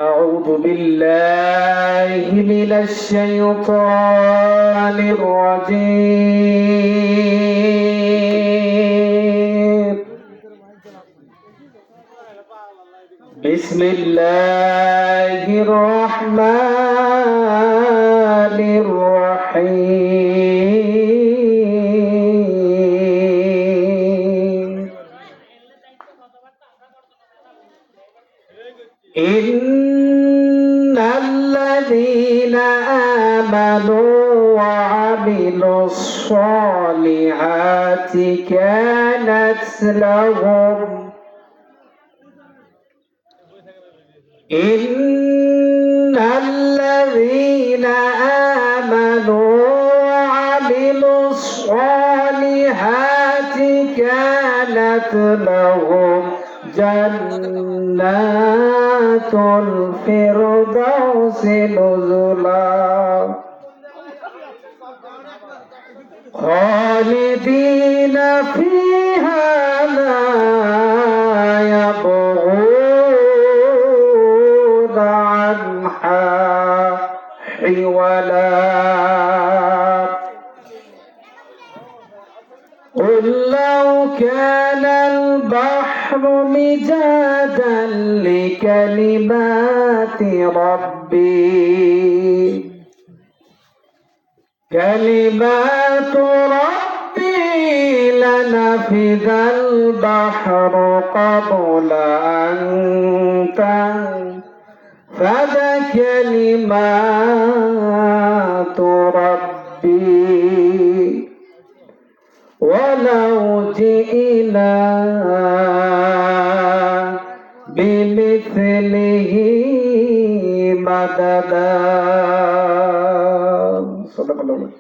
أعوذ بالله من الشيطان الرجيم. بسم الله الرحمن الرحيم. إن الذين آمنوا وعملوا الصالحات كانت لهم إن الذين آمنوا وعملوا الصالحات كانت لهم جنات الفردوس نزلا خالدين فيها لا يبغون عنها حولا. قل لو كان البحر مدادا لكلمات ربي لنفذ البحر قبل أن تنفذ كلمات ربي ولو جئنا بمثله مددا. صدق الله.